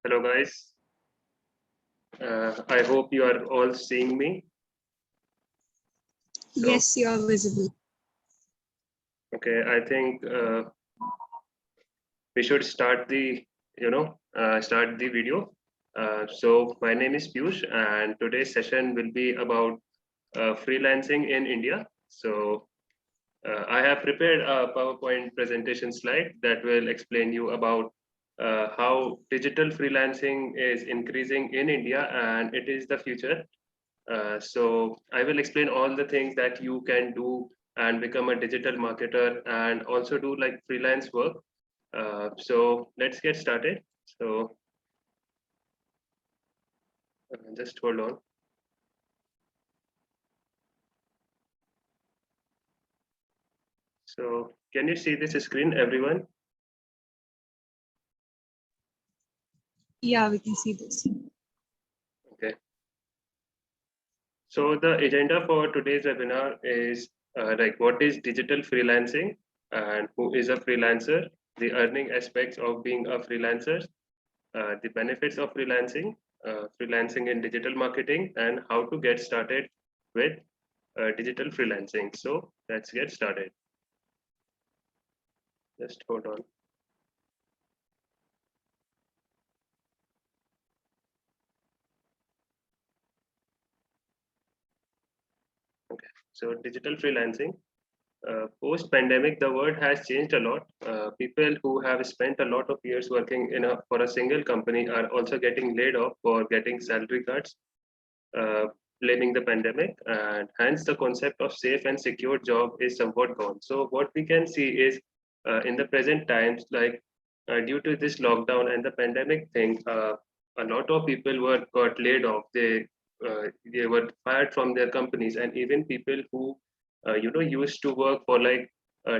Hello guys. I hope you are all seeing me. So, Yes, you are visible. okay, I think we should start start the video. So my name is Piyush and today's session will be about freelancing in India. So I have prepared a PowerPoint presentation slide that will explain you about how digital freelancing is increasing in India and it is the future. So I will explain all the things that you can do and become a digital marketer and also do like freelance work. So let's get started. So just hold on. So can you see this screen, everyone? Yeah, we can see this. Okay. So the agenda for today's webinar is like what is digital freelancing and who is a freelancer, the earning aspects of being a freelancer, the benefits of freelancing, freelancing in digital marketing, and how to get started with digital freelancing. So let's get started. Just hold on. Okay. So digital freelancing. Post-pandemic, the world has changed a lot. People who have spent a lot of years working for a single company are also getting laid off or getting salary cuts, uh, blaming the pandemic, and hence the concept of safe and secure job is somewhat gone. So what we can see is in the present times, like due to this lockdown and the pandemic thing, a lot of people were got laid off. They were fired from their companies, and even people who used to work for like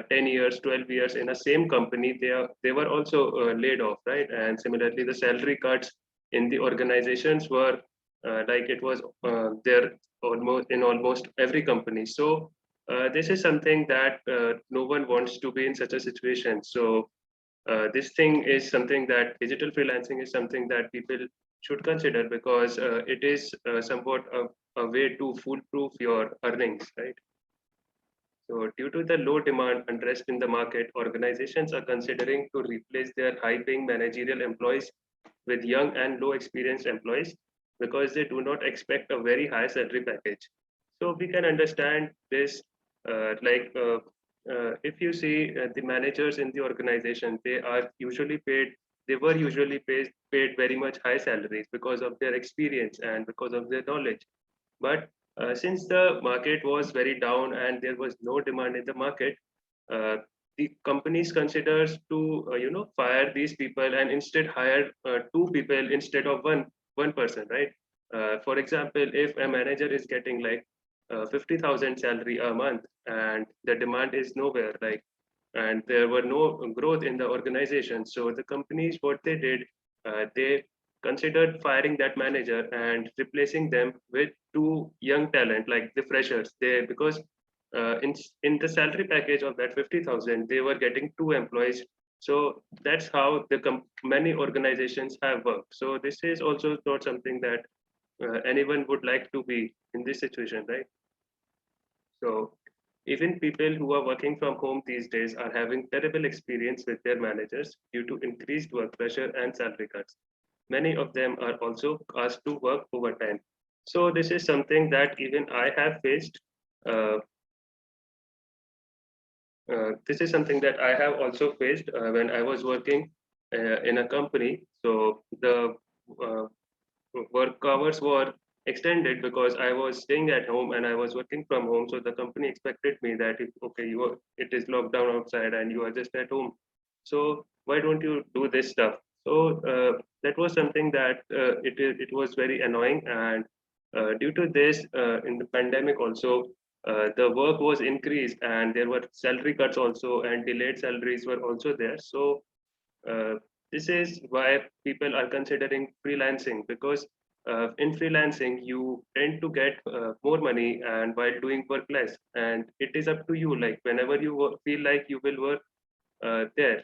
10 years 12 years in a same company, they were also laid off, right? And similarly the salary cuts in the organizations were like it was there almost in almost every company. So this is something that no one wants to be in such a situation. So this thing is something that digital freelancing is something that people should consider because it is somewhat a way to foolproof your earnings, right? So due to the low demand and rest in the market, organizations are considering to replace their high-paying managerial employees with young and low-experienced employees because they do not expect a very high salary package. So we can understand this if you see the managers in the organization, they were usually paid very much high salaries because of their experience and because of their knowledge. But since the market was very down and there was no demand in the market, uh, the companies considers to fire these people and instead hire two people instead of one person, right? For example, if a manager is getting like 50,000 salary a month and the demand is nowhere, like, and there were no growth in the organization, so the companies what they did, they considered firing that manager and replacing them with two young talent like the freshers. They because in the salary package of that 50,000 they were getting two employees. So that's how many organizations have worked. So this is also not something that anyone would like to be in this situation, right? So even people who are working from home these days are having terrible experience with their managers due to increased work pressure and salary cuts. Many of them are also asked to work overtime. So this is something that even I have faced. Uh, this is something that I have also faced when I was working in a company. So the uh, work hours were extended because I was staying at home and I was working from home. So the company expected me that if okay, it is locked down outside and you are just at home. So why don't you do this stuff? So that was something that it was very annoying. And due to this, in the pandemic also, the work was increased and there were salary cuts also and delayed salaries were also there. So uh, this is why people are considering freelancing because in freelancing you tend to get more money and while doing work less, and it is up to you, like whenever you feel like you will work there.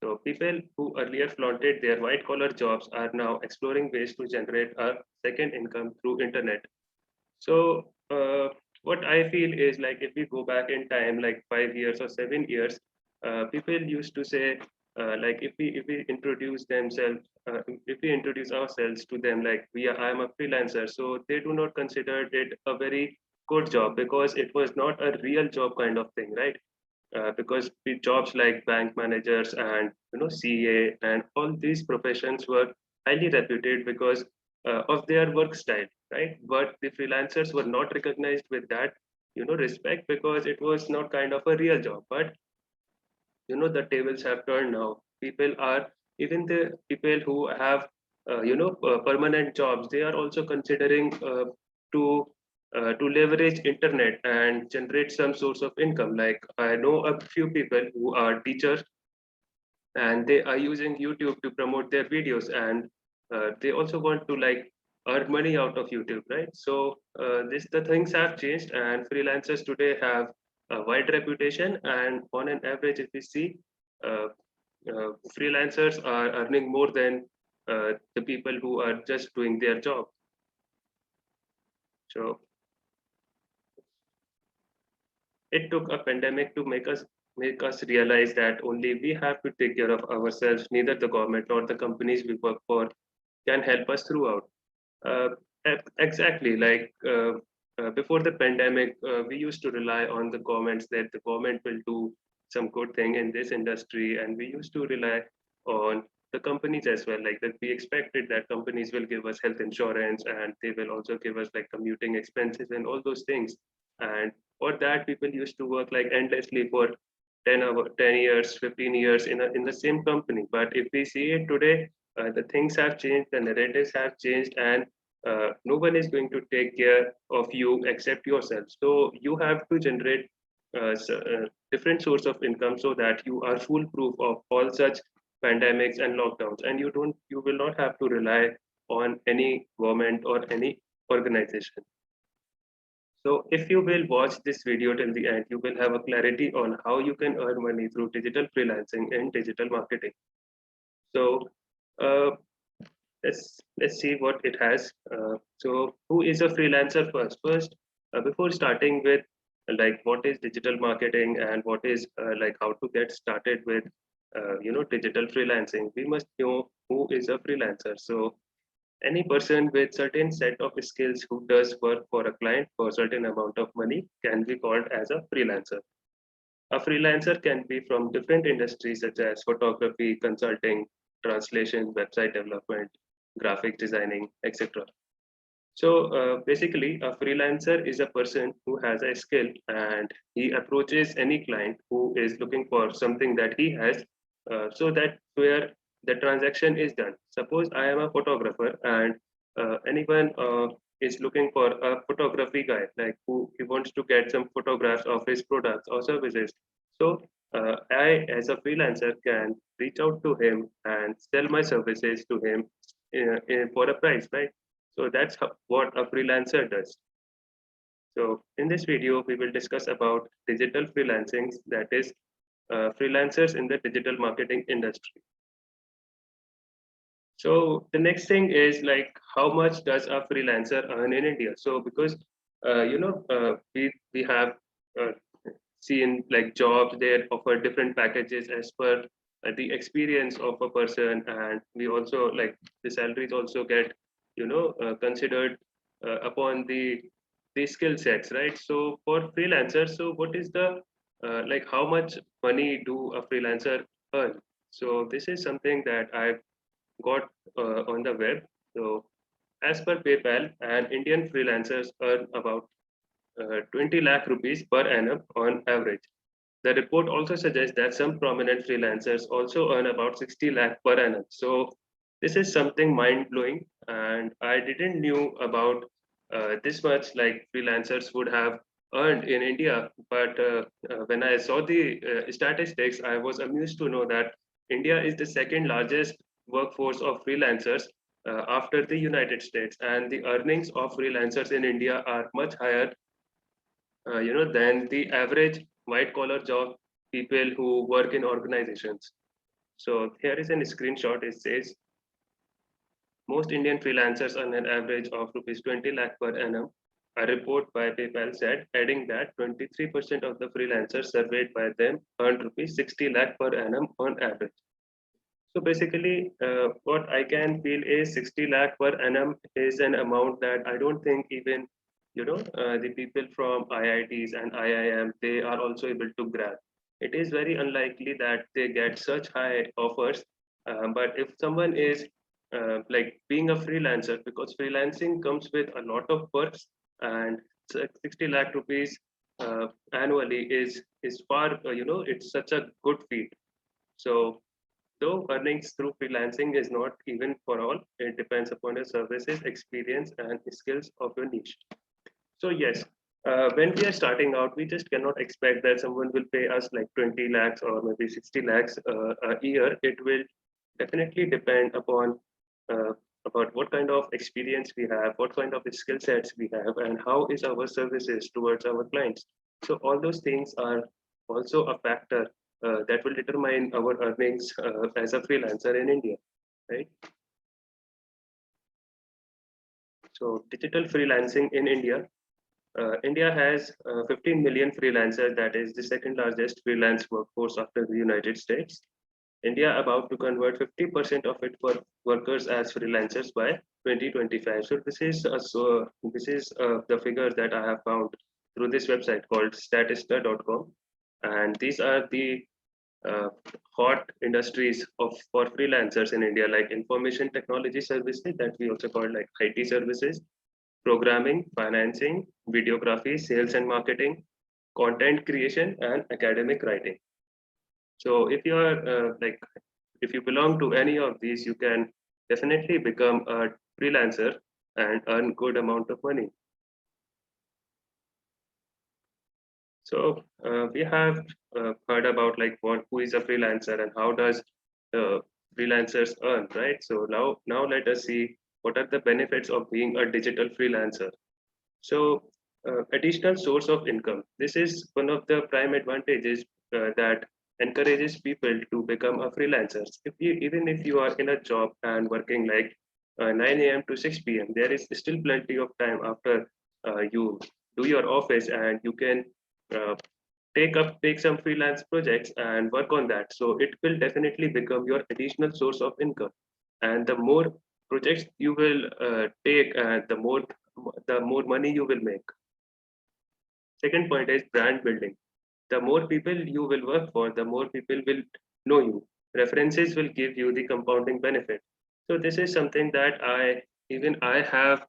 So people who earlier flaunted their white collar jobs are now exploring ways to generate a second income through internet. So what I feel is like if we go back in time, like 5 years or 7 years, people used to say like if we introduce themselves, if we introduce ourselves to them, like I'm a freelancer, so they do not consider it a very good job because it was not a real job kind of thing, right? Because the jobs like bank managers and CA and all these professions were highly reputed because of their work style, right? But the freelancers were not recognized with that respect because it was not kind of a real job. But the tables have turned now. People are even the people who have permanent jobs. They are also considering to to leverage internet and generate some source of income. Like I know a few people who are teachers and they are using YouTube to promote their videos, and they also want to like earn money out of YouTube, right? So this the things have changed, and freelancers today have a wide reputation, and on an average, if we see, uh, freelancers are earning more than the people who are just doing their job. So it took a pandemic to make us realize that only we have to take care of ourselves. Neither the government nor the companies we work for can help us throughout. Uh, exactly. Like before the pandemic, we used to rely on the governments that the government will do some good thing in this industry, and we used to rely on the companies as well. Like that, we expected that companies will give us health insurance, and they will also give us like commuting expenses and all those things. And for that, people used to work like endlessly for 10 years, 15 years in the same company. But if we see it today, the things have changed, the narratives have changed, and no one is going to take care of you except yourself. So you have to generate different source of income so that you are foolproof of all such pandemics and lockdowns, and you will not have to rely on any government or any organization. So if you will watch this video till the end, you will have a clarity on how you can earn money through digital freelancing and digital marketing. So uh, let's see what it has. So who is a freelancer first? First, before starting with like what is digital marketing and what is like how to get started with digital freelancing, we must know who is a freelancer. So any person with certain set of skills who does work for a client for a certain amount of money can be called as a freelancer. A freelancer can be from different industries such as photography, consulting, translation, website development, graphic designing, etc. So basically, a freelancer is a person who has a skill and he approaches any client who is looking for something that he has, so that where the transaction is done. Suppose I am a photographer and anyone is looking for a photography guy, like who he wants to get some photographs of his products or services. So I, as a freelancer, can reach out to him and sell my services to him for a price, right? So that's what a freelancer does. So in this video, we will discuss about digital freelancing, that is freelancers in the digital marketing industry. So the next thing is like how much does a freelancer earn in India? So because we have uh, seen like jobs, they offer different packages as per the experience of a person, and we also like the salaries also get considered upon the skill sets, right? So for freelancers, so what is the like how much money do a freelancer earn? So this is something that I've got on the web. So as per PayPal, an Indian freelancers earn about 20 lakh rupees per annum on average. The report also suggests that some prominent freelancers also earn about 60 lakh per annum. So this is something mind blowing, and I didn't knew about this much like freelancers would have earned in India. But when I saw the statistics, I was amused to know that India is the second largest workforce of freelancers after the United States, and the earnings of freelancers in India are much higher than the average white collar job people who work in organizations. So here is a screenshot. It says most Indian freelancers earn an average of rupees 20 lakh per annum. A report by PayPal said, adding that 23% of the freelancers surveyed by them earned rupees 60 lakh per annum on average. So basically, what I can feel is 60 lakh per annum is an amount that I don't think even the people from IITs and IIM, they are also able to grab. It is very unlikely that they get such high offers. But if someone is like being a freelancer, because freelancing comes with a lot of perks, and 60 lakh rupees annually is far, it's such a good feat. So though earnings through freelancing is not even for all, it depends upon your services, experience, and skills of your niche. So yes, when we are starting out, we just cannot expect that someone will pay us like 20 lakhs or maybe 60 lakhs a year. It will definitely depend upon uh, about what kind of experience we have, what kind of skill sets we have, and how is our services towards our clients. So all those things are also a factor that will determine our earnings as a freelancer in India, right? So digital freelancing in India. India has 15 million freelancers, that is the second largest freelance workforce after the United States. India about to convert 50% of its workers as freelancers by 2025. So this is the figures that I have found through this website called statista.com, and these are the uh, hot industries of for freelancers in India, like information technology services that we also call like IT services, programming, financing, videography, sales and marketing, content creation, and academic writing. So if you are if you belong to any of these, you can definitely become a freelancer and earn good amount of money. So we have heard about like who is a freelancer and how does freelancers earn, right? So now let us see what are the benefits of being a digital freelancer. So additional source of income. This is one of the prime advantages that encourages people to become a freelancer. Even if you are in a job and working like 9 a.m. to 6 p.m., there is still plenty of time after you do your office, and you can uh, take some freelance projects and work on that. So it will definitely become your additional source of income. And the more projects you will take, the more money you will make. Second point is brand building. The more people you will work for, the more people will know you. References will give you the compounding benefit. So this is something that I have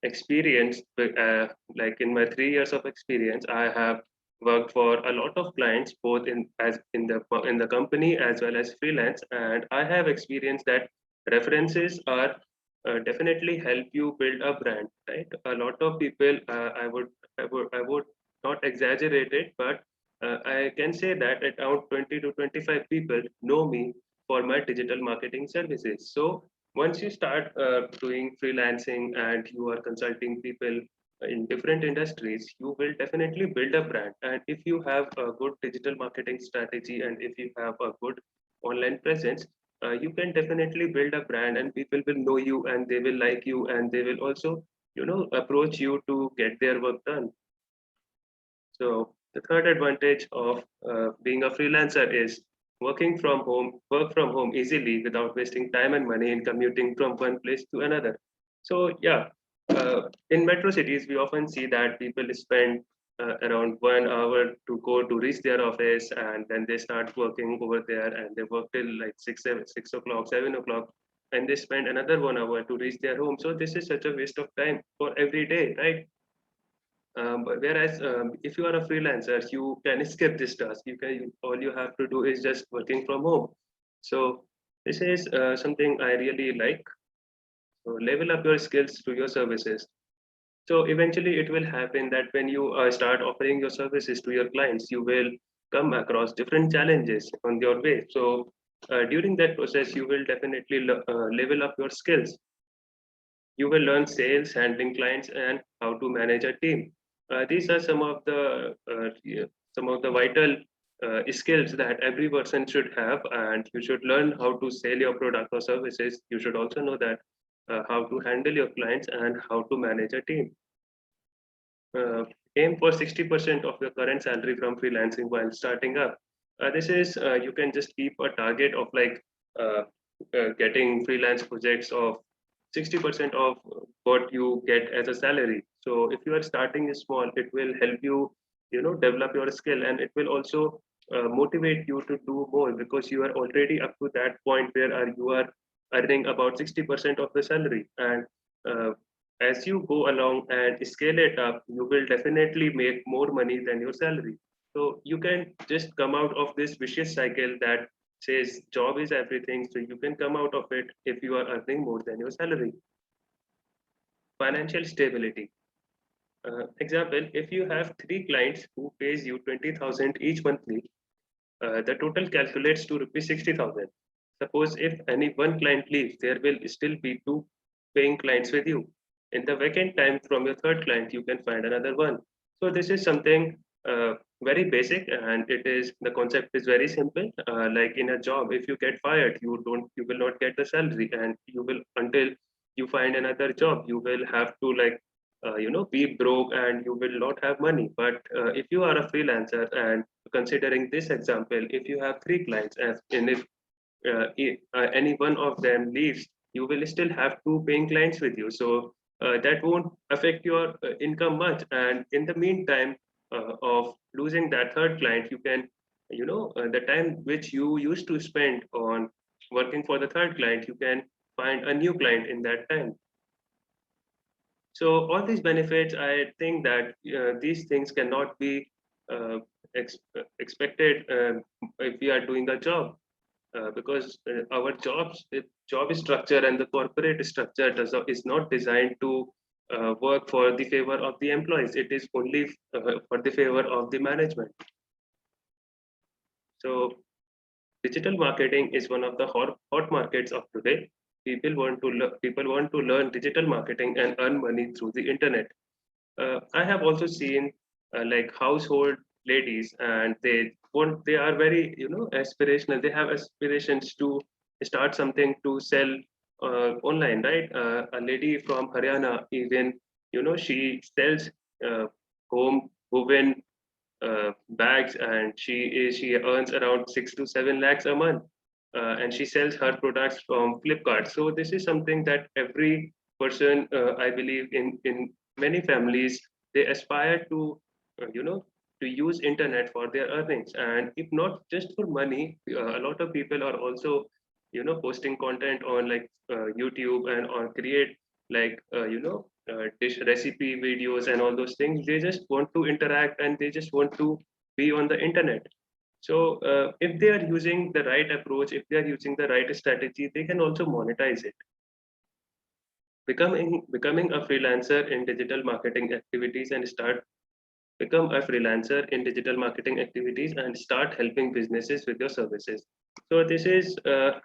experienced. Like in my 3 years of experience, I have worked for a lot of clients, both in the company as well as freelance, and I have experienced that references are definitely help you build a brand, right? A lot of people, I would not exaggerate it, but I can say that around 20 to 25 people know me for my digital marketing services. So once you start doing freelancing and you are consulting people in different industries, you will definitely build a brand. And if you have a good digital marketing strategy and if you have a good online presence, you can definitely build a brand and people will know you and they will like you and they will also approach you to get their work done. So the third advantage of being a freelancer is work from home easily without wasting time and money in commuting from one place to another. So yeah, in metro cities, we often see that people spend around 1 hour to go to reach their office, and then they start working over there, and they work till like 6 o'clock, 7 o'clock, and they spend another 1 hour to reach their home. So this is such a waste of time for every day, right? But whereas if you are a freelancer, you can skip this task. All you have to do is just working from home. So this is something I really like. So level up your skills to your services. So eventually, it will happen that when you start offering your services to your clients, you will come across different challenges on your way. So during that process, you will definitely level up your skills. You will learn sales, handling clients, and how to manage a team. These are some of the vital skills that every person should have, and you should learn how to sell your product or services. You should also know that how to handle your clients and how to manage a team. uh, Aim for 60% of your current salary from freelancing while starting up. This is you can just keep a target of like uh, getting freelance projects of 60% of what you get as a salary. So if you are starting small, it will help you, develop your skill, and it will also motivate you to do more because you are already up to that point where you are earning about 60% of the salary. And uh, as you go along and scale it up, you will definitely make more money than your salary. So you can just come out of this vicious cycle that says job is everything. So you can come out of it if you are earning more than your salary. Financial stability. Example, if you have three clients who pays you 20,000 each monthly, the total calculates to rupees 60,000. Suppose if any one client leaves, there will still be two paying clients with you. In the vacant time from your third client, you can find another one. So this is something very basic, and it is the concept is very simple. Like in a job, if you get fired, you will not get the salary, and you will until you find another job, you will have to like be broke and you will not have money. But if you are a freelancer, and considering this example, if you have three clients, and if any one of them leaves, you will still have two paying clients with you. So that won't affect your income much. And in the meantime of losing that third client, you can, the time which you used to spend on working for the third client, you can find a new client in that time. So all these benefits, I think that these things cannot be expected if we are doing a job, because our job structure and the corporate structure is not designed to work for the favor of the employees. It is only for the favor of the management. So digital marketing is one of the hot markets of today. People want to learn digital marketing and earn money through the internet. I have also seen like household ladies, and they are very aspirational. They have aspirations to start something to sell online, right? A lady from Haryana, even she sells home woven bags, and she earns around 6 to 7 lakhs a month, and she sells her products from Flipkart. So this is something that every person, I believe, in many families, they aspire to, to use internet for their earnings, and if not just for money, a lot of people are also posting content on like YouTube, and or create like dish recipe videos and all those things. They just want to interact, and they just want to be on the internet. So if they are using the right approach, if they are using the right strategy, they can also monetize it. Becoming a freelancer in digital marketing activities and start become a freelancer in digital marketing activities and start helping businesses with your services. So this is a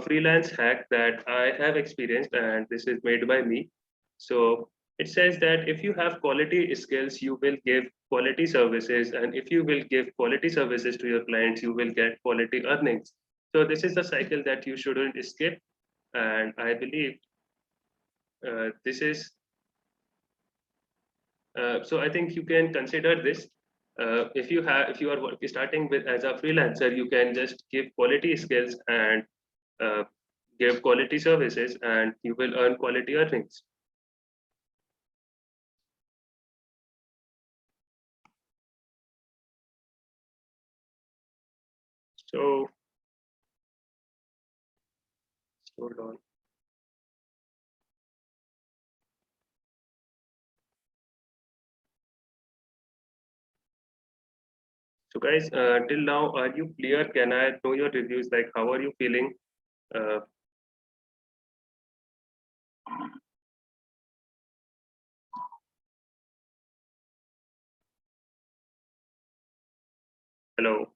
freelance hack that I have experienced, and this is made by me. So it says that if you have quality skills, you will give quality services, and if you will give quality services to your clients, you will get quality earnings. So this is the cycle that you shouldn't skip, and I believe this is so I think you can consider this. If you are starting with as a freelancer, you can just give quality skills and uh, give quality services, and you will earn quality earnings. So hold on. So guys, till now, are you clear? Can I know your reviews? Like, how are you feeling? Uh, Hello.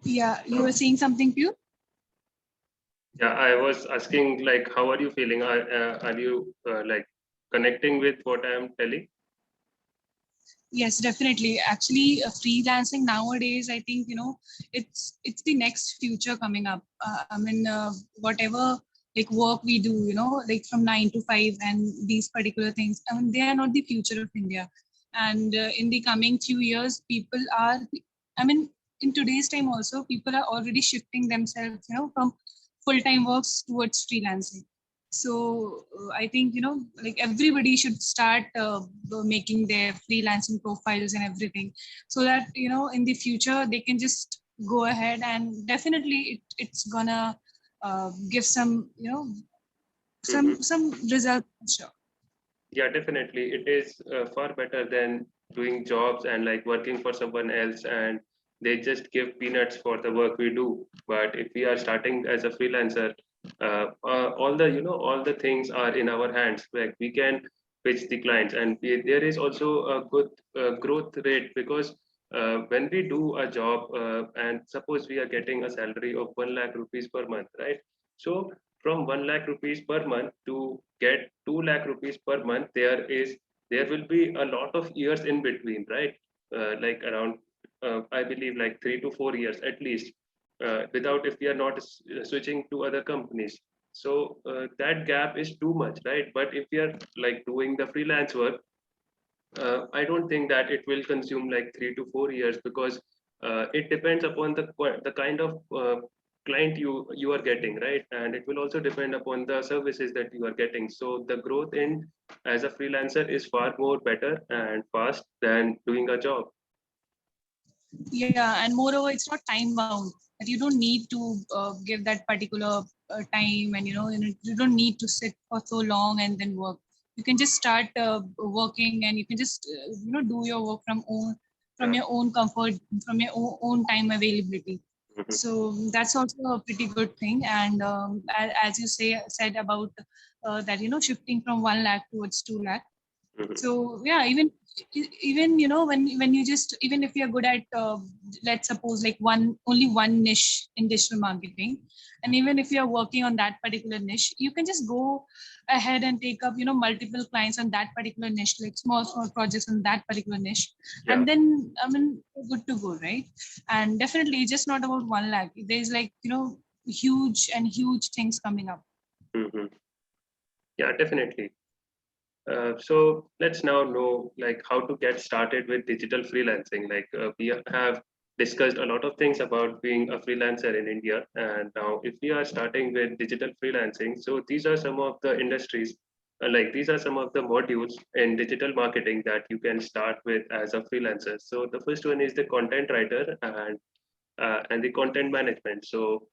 Yeah, you were saying something, Pure? Yeah, I was asking like, how are you feeling? Are you like connecting with what I am telling? Yes, definitely. Actually, freelancing nowadays, I think it's the next future coming up. I mean, whatever like work we do, like from 9 to 5 and these particular things. I mean, they are not the future of India. And in the coming few years, people are. I mean, in today's time also, people are already shifting themselves, from full-time works towards freelancing. So I think like everybody should start making their freelancing profiles and everything, so that in the future they can just go ahead, and definitely it's gonna give some Mhm. some result, sure. Yeah, definitely. It is far better than doing jobs and like working for someone else and they just give peanuts for the work we do. But if we are starting as a freelancer, all the all the things are in our hands. Like we can pitch the clients, and there is also a good growth rate because when we do a job and suppose we are getting a salary of 1 lakh rupees per month, right? So from 1 lakh rupees per month to get 2 lakh rupees per month, there will be a lot of years in between, right? Like around I believe like 3 to 4 years at least, without if we are not switching to other companies. So that gap is too much, right? But if we are like doing the freelance work, I don't think that it will consume like 3 to 4 years because it depends upon the kind of client you are getting, right? And it will also depend upon the services that you are getting. So the growth in as a freelancer is far more better and fast than doing a job. Yeah, and moreover, it's not time bound. That you don't need to give that particular time, and you don't need to sit for so long and then work. You can just start working, and you can just do your work from Yeah. your own comfort, from your own time availability. Mhm, So that's also a pretty good thing. And as you said about that, shifting from 1 lakh towards 2 lakh. mhm. So yeah, even when you just, even if you're good at let's suppose like only one niche in digital marketing, and even if you're working on that particular niche, you can just go ahead and take up multiple clients on that particular niche, like small projects on that particular niche, Yeah. and then I mean good to go, right? And definitely it's just not about 1 lakh. There's like huge things coming up. Mhm. Yeah, definitely. So let's now know like how to get started with digital freelancing. Like we have discussed a lot of things about being a freelancer in India, and now if we are starting with digital freelancing, so these are some of the industries, like these are some of the modules in digital marketing that you can start with as a freelancer. So the first one is the content writer and the content management. So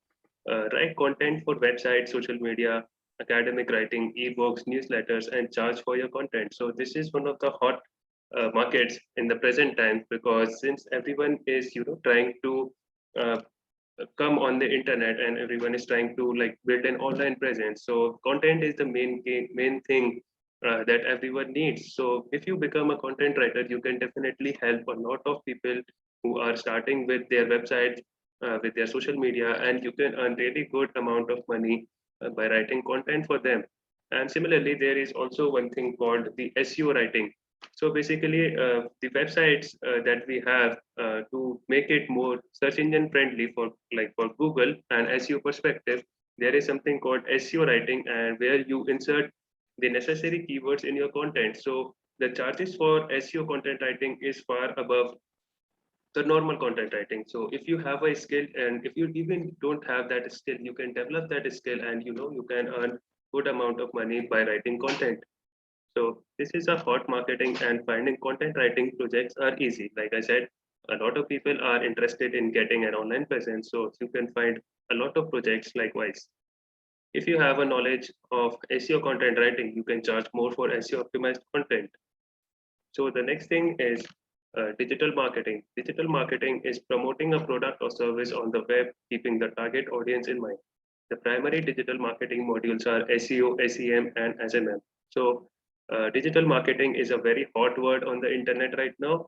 write content for websites, social media, academic writing, ebooks, newsletters, and charge for your content. So this is one of the hot markets in the present time because since everyone is trying to uh, come on the internet and everyone is trying to like build an online presence, so content is the main thing that everyone needs. So if you become a content writer, you can definitely help a lot of people who are starting with their websites, with their social media, and you can earn really good amount of money by writing content for them. And similarly, there is also one thing called the SEO writing. So basically, the websites that we have to make it more search engine friendly for like for Google and SEO perspective, there is something called SEO writing, and where you insert the necessary keywords in your content. So the charges for SEO content writing is far above the normal content writing. So if you have a skill and if you even don't have that skill, you can develop that skill and you can earn good amount of money by writing content. So this is a hot marketing, and finding content writing projects are easy. Like I said, a lot of people are interested in getting an online presence, so you can find a lot of projects likewise. If you have a knowledge of SEO content writing, you can charge more for SEO optimized content. So the next thing is digital marketing. Digital marketing is promoting a product or service on the web, keeping the target audience in mind. The primary digital marketing modules are SEO, SEM, and SMM. So Digital marketing is a very hot word on the internet right now.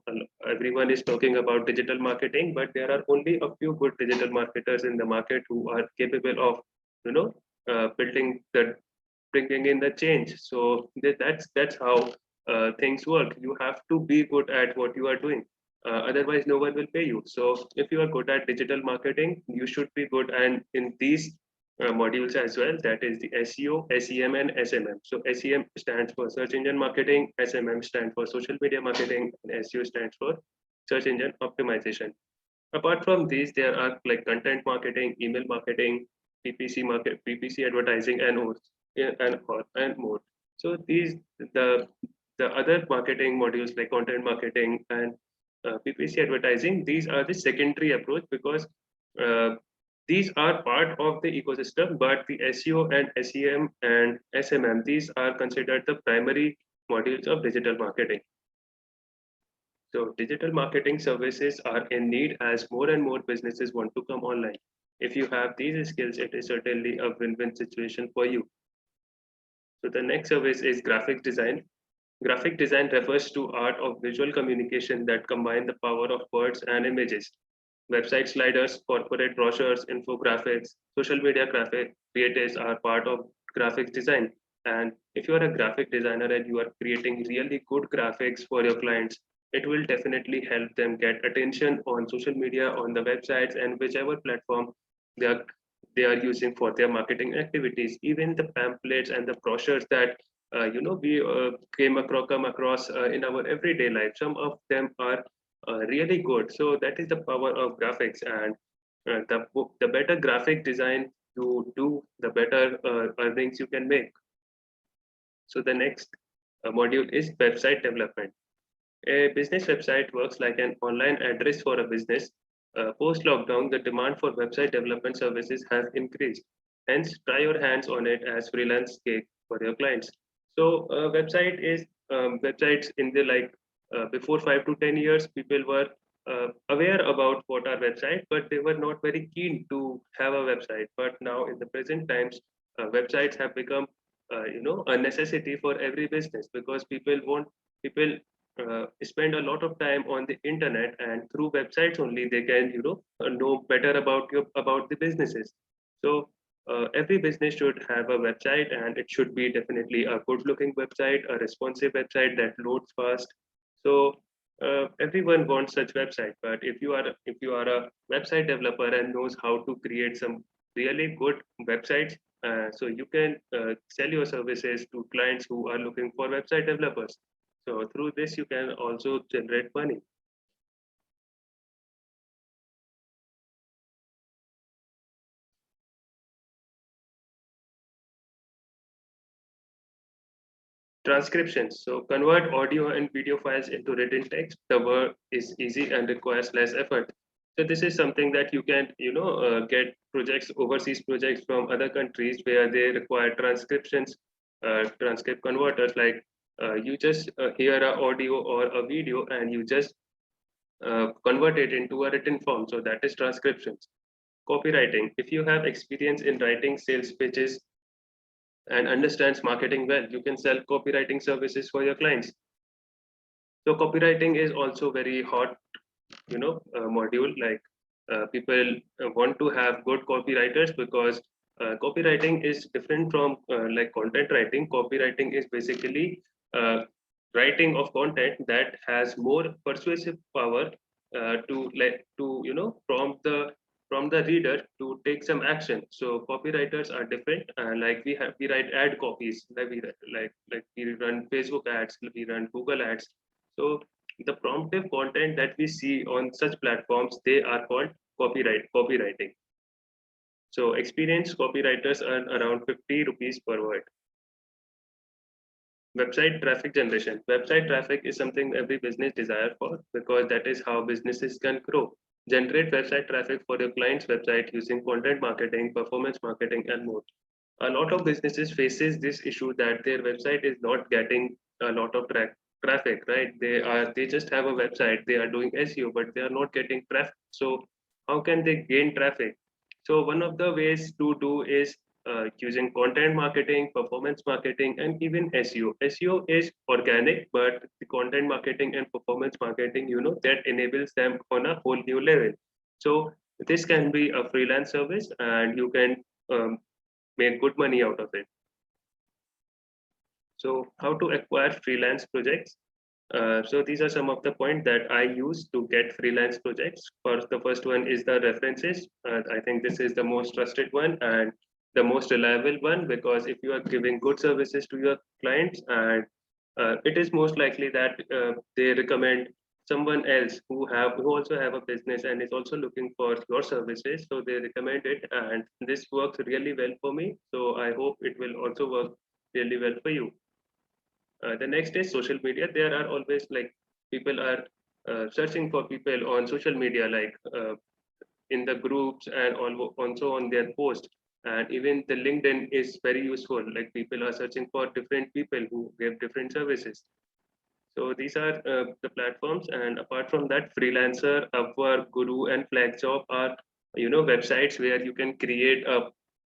Everyone is talking about digital marketing, but there are only a few good digital marketers in the market who are capable of, you know, building the bringing in the change. So that's how things work. You have to be good at what you are doing. Otherwise, no one will pay you. So if you are good at digital marketing, you should be good and in these modules as well. That is the SEO, SEM, and SMM. So SEM stands for search engine marketing, SMM stands for social media marketing, and SEO stands for search engine optimization. Apart from these, there are like content marketing, email marketing, PPC advertising, and more, and more. So these the other marketing modules like content marketing and PPC advertising. These are the secondary approach because uh, these are part of the ecosystem, but the SEO and SEM and SMM, these are considered the primary modules of digital marketing. So digital marketing services are in need as more and more businesses want to come online. If you have these skills, it is certainly a win-win situation for you. So the next service is graphic design. Graphic design refers to art of visual communication that combine the power of words and images. Website sliders, corporate brochures, infographics, social media graphic creators are part of graphics design. And if you are a graphic designer and you are creating really good graphics for your clients, it will definitely help them get attention on social media, on the websites, and whichever platform they are they are using for their marketing activities. Even the pamphlets and the brochures that we come across in our everyday life. Some of them are really good. So that is the power of graphics, and the better graphic design you do, the better earnings you can make. So the next module is website development. A business website works like an online address for a business. Post lockdown, the demand for website development services has increased. Hence, try your hands on it as freelance gig for your clients. So, websites in the before 5 to 10 years, people were aware about what are websites, but they were not very keen to have a website. But now, in the present times, websites have become a necessity for every business because people spend a lot of time on the internet, and through websites only they can know better about the businesses. So every business should have a website, and it should be definitely a good looking website, a responsive website that loads fast. So everyone wants such website, but if you are a website developer and knows how to create some really good websites, so you can sell your services to clients who are looking for website developers. So through this, you can also generate money. Transcriptions. So convert audio and video files into written text. The work is easy and requires less effort. So this is something that you can, get projects, overseas projects from other countries where they require transcriptions, transcript converters. Like you just hear a audio or a video and you just convert it into a written form. So that is transcriptions. Copywriting. If you have experience in writing sales pitches and understands marketing well, you can sell copywriting services for your clients. So copywriting is also very hot, module. Like people want to have good copywriters because copywriting is different from like content writing. Copywriting is basically writing of content that has more persuasive power to from the reader to take some action. So copywriters are different. We write ad copies, like we run Facebook ads, we run Google ads. So the promptive content that we see on such platforms, they are called copywriting. So experienced copywriters earn around 50 rupees per word. Website traffic generation. Website traffic is something every business desire for because that is how businesses can grow. Generate website traffic for your client's website using content marketing, performance marketing, and more. A lot of businesses faces this issue that their website is not getting a lot of traffic, right? They just have a website, they are doing SEO, but they are not getting traffic. So how can they gain traffic? So one of the ways to do is using content marketing, performance marketing, and even SEO. SEO is organic, but the content marketing and performance marketing, that enables them on a whole new level. So this can be a freelance service, and you can make good money out of it. So how to acquire freelance projects? So these are some of the points that I use to get freelance projects. First, the first one is the references. I think this is the most trusted one and the most reliable one, because if you are giving good services to your clients, and it is most likely that they recommend someone else who also have a business and is also looking for your services, so they recommend it, and this works really well for me. So I hope it will also work really well for you. The next is social media. There are always like people are searching for people on social media, like in the groups and also on their post. And even the LinkedIn is very useful. Like people are searching for different people who give different services. So these are the platforms. And apart from that, Freelancer, Upwork, Guru, and Flagjob are websites where you can create a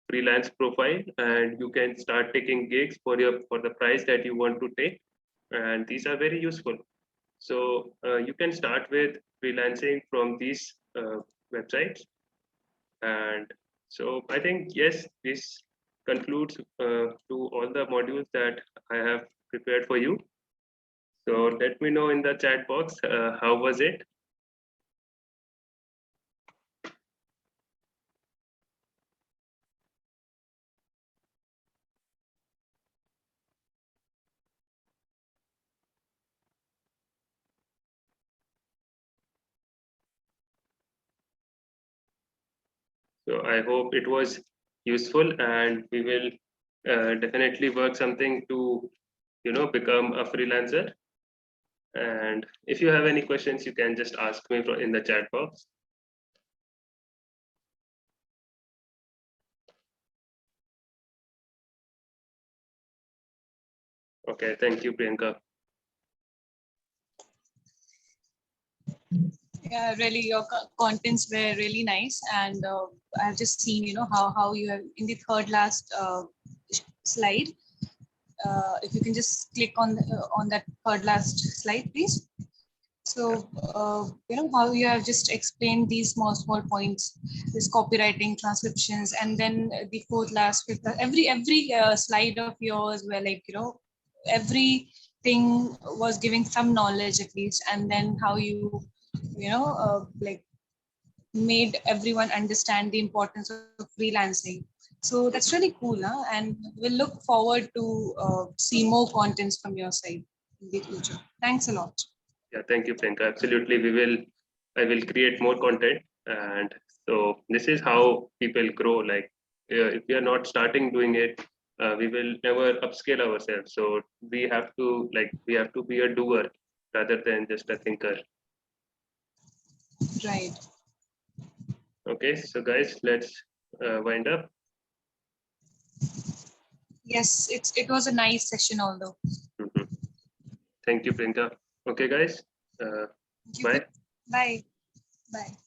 freelance profile and you can start taking gigs for the price that you want to take. And these are very useful. So you can start with freelancing from these websites. And so I think, yes, this concludes to all the modules that I have prepared for you. So let me know in the chat box, how was it? So I hope it was useful, and we will definitely work something to, become a freelancer. And if you have any questions, you can just ask me in the chat box. Okay, thank you, Priyanka. Yeah, really, your contents were really nice, and I've just seen, how you have in the third last slide. If you can just click on that third last slide, please. So, how you have just explained these small points, this copywriting, transcriptions, and then the fourth last, fifth, every slide of yours were like, everything was giving some knowledge at least, and then how you, like made everyone understand the importance of freelancing. So that's really cool, huh? And we'll look forward to see more contents from your side in the future. Thanks a lot. Yeah, thank you, Priyanka. Absolutely, I will create more content, and so this is how people grow. Like, if we are not starting doing it, we will never upscale ourselves. So we have to be a doer rather than just a thinker. Right. Okay, so guys, let's wind up. Yes, it was a nice session, although. Mhm. Thank you, Priyanka. Okay, guys. Thank you. Bye. Bye. Bye.